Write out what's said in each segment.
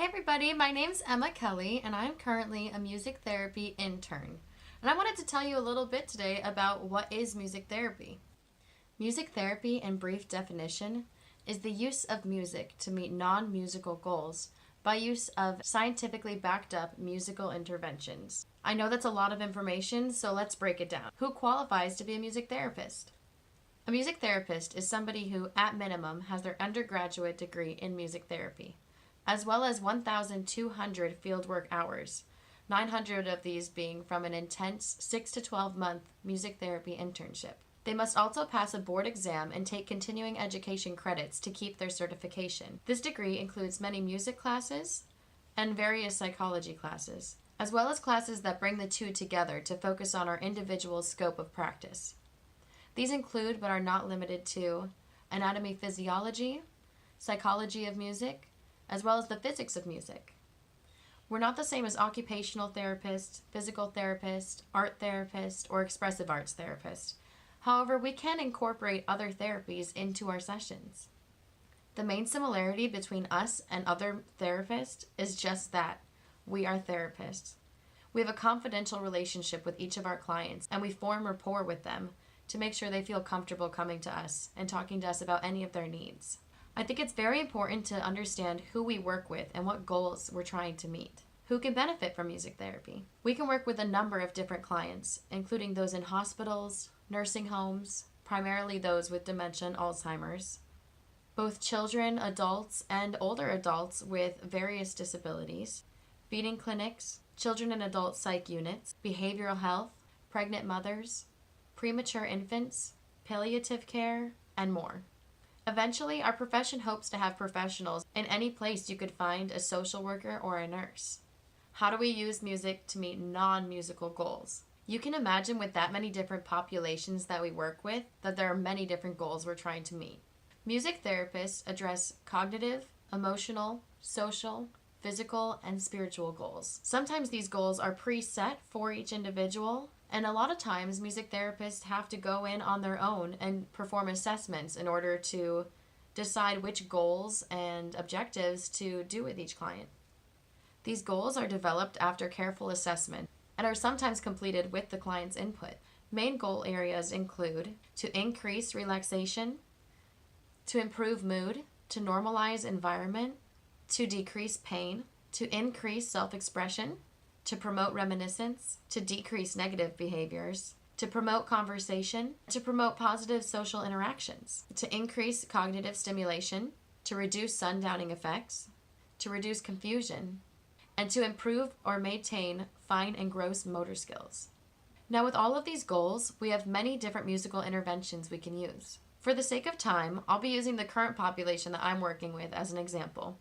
everybody, my name's Emma Kelly and I'm currently a music therapy intern. And I wanted to tell you a little bit today about what is music therapy. Music therapy, in brief definition, is the use of music to meet non-musical goals by use of scientifically backed up musical interventions. I know that's a lot of information, so let's break it down. Who qualifies to be a music therapist? A music therapist is somebody who, at minimum, has their undergraduate degree in music therapy, as well as 1,200 fieldwork hours, 900 of these being from an intense 6 to 12 month music therapy internship. They must also pass a board exam and take continuing education credits to keep their certification. This degree includes many music classes and various psychology classes, as well as classes that bring the two together to focus on our individual scope of practice. These include, but are not limited to, anatomy physiology, psychology of music, as well as the physics of music. We're not the same as occupational therapist, physical therapist, art therapist, or expressive arts therapist. However, we can incorporate other therapies into our sessions. The main similarity between us and other therapists is just that. We are therapists. We have a confidential relationship with each of our clients, and we form rapport with them to make sure they feel comfortable coming to us and talking to us about any of their needs. I think it's very important to understand who we work with and what goals we're trying to meet. Who can benefit from music therapy? We can work with a number of different clients, including those in hospitals, nursing homes, primarily those with dementia and Alzheimer's, both children, adults, and older adults with various disabilities, feeding clinics, children and adult psych units, behavioral health, pregnant mothers, premature infants, palliative care, and more. Eventually, our profession hopes to have professionals in any place you could find a social worker or a nurse. How do we use music to meet non-musical goals? You can imagine with that many different populations that we work with that there are many different goals we're trying to meet. Music therapists address cognitive, emotional, social, physical, and spiritual goals. Sometimes these goals are preset for each individual, and a lot of times music therapists have to go in on their own and perform assessments in order to decide which goals and objectives to do with each client. These goals are developed after careful assessment and are sometimes completed with the client's input. Main goal areas include to increase relaxation, to improve mood, to normalize environment, to decrease pain, to increase self-expression, to promote reminiscence, to decrease negative behaviors, to promote conversation, to promote positive social interactions, to increase cognitive stimulation, to reduce sundowning effects, to reduce confusion, and to improve or maintain fine and gross motor skills. Now, with all of these goals, we have many different musical interventions we can use. For the sake of time, I'll be using the current population that I'm working with as an example.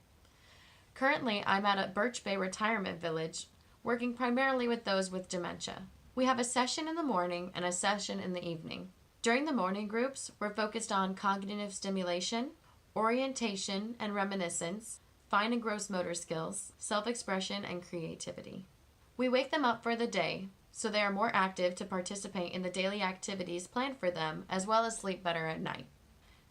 Currently, I'm at a Birch Bay retirement village working primarily with those with dementia. We have a session in the morning and a session in the evening. During the morning groups, we're focused on cognitive stimulation, orientation and reminiscence, fine and gross motor skills, self-expression, and creativity. We wake them up for the day so they are more active to participate in the daily activities planned for them, as well as sleep better at night.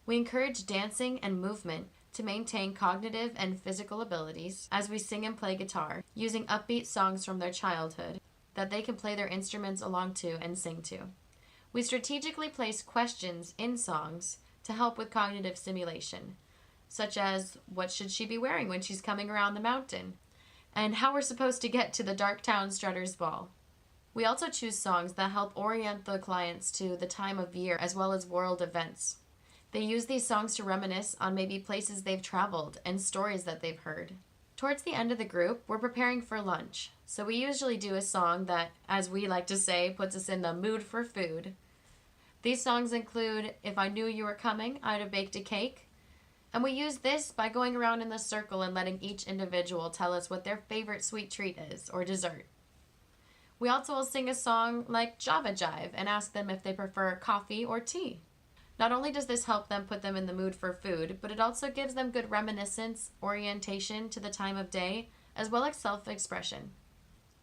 We encourage dancing and movement to maintain cognitive and physical abilities as we sing and play guitar, using upbeat songs from their childhood that they can play their instruments along to and sing to. We strategically place questions in songs to help with cognitive stimulation, such as what should she be wearing when she's coming around the mountain, and how we're supposed to get to the Darktown Strutter's Ball. We also choose songs that help orient the clients to the time of year as well as world events. They use these songs to reminisce on maybe places they've traveled and stories that they've heard. Towards the end of the group, we're preparing for lunch, so we usually do a song that, as we like to say, puts us in the mood for food. These songs include If I Knew You Were Coming, I'd Have Baked a Cake, and we use this by going around in the circle and letting each individual tell us what their favorite sweet treat is or dessert. We also will sing a song like Java Jive and ask them if they prefer coffee or tea. Not only does this help them put them in the mood for food, but it also gives them good reminiscence, orientation to the time of day, as well as self-expression.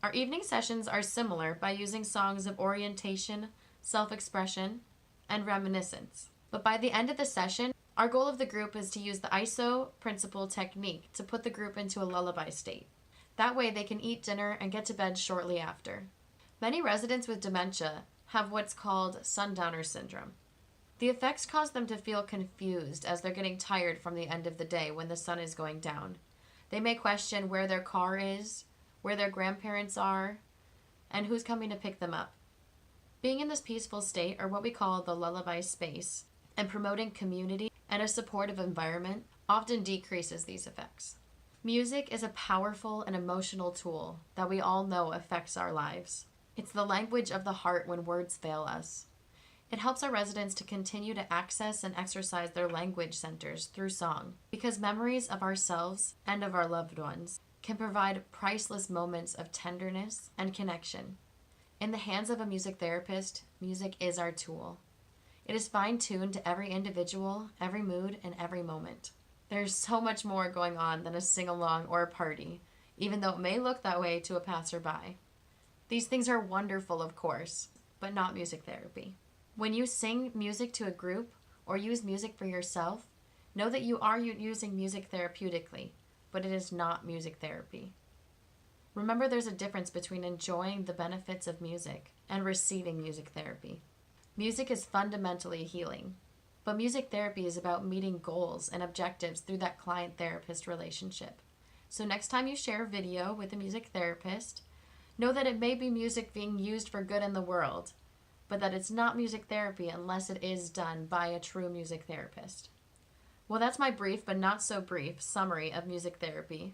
Our evening sessions are similar by using songs of orientation, self-expression, and reminiscence. But by the end of the session, Our goal of the group is to use the ISO principle technique to put the group into a lullaby state. That way they can eat dinner and get to bed shortly after. Many residents with dementia have what's called sundowner syndrome. The effects cause them to feel confused as they're getting tired from the end of the day when the sun is going down. They may question where their car is, where their grandparents are, and who's coming to pick them up. Being in this peaceful state, or what we call the lullaby space, and promoting community and a supportive environment often decreases these effects. Music is a powerful and emotional tool that we all know affects our lives. It's the language of the heart when words fail us. It helps our residents to continue to access and exercise their language centers through song, because memories of ourselves and of our loved ones can provide priceless moments of tenderness and connection. In the hands of a music therapist, music is our tool. It is fine-tuned to every individual, every mood, and every moment. There's so much more going on than a sing-along or a party, even though it may look that way to a passerby. These things are wonderful, of course, but not music therapy. When you sing music to a group or use music for yourself, know that you are using music therapeutically, but it is not music therapy. Remember, there's a difference between enjoying the benefits of music and receiving music therapy. Music is fundamentally healing, but music therapy is about meeting goals and objectives through that client-therapist relationship. So next time you share a video with a music therapist, know that it may be music being used for good in the world, but that it's not music therapy unless it is done by a true music therapist. Well, that's my brief but not so brief summary of music therapy.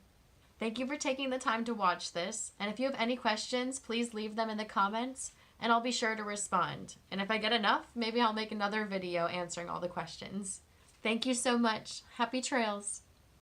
Thank you for taking the time to watch this, and if you have any questions, please leave them in the comments, and I'll be sure to respond. And if I get enough, maybe I'll make another video answering all the questions. Thank you so much. Happy trails!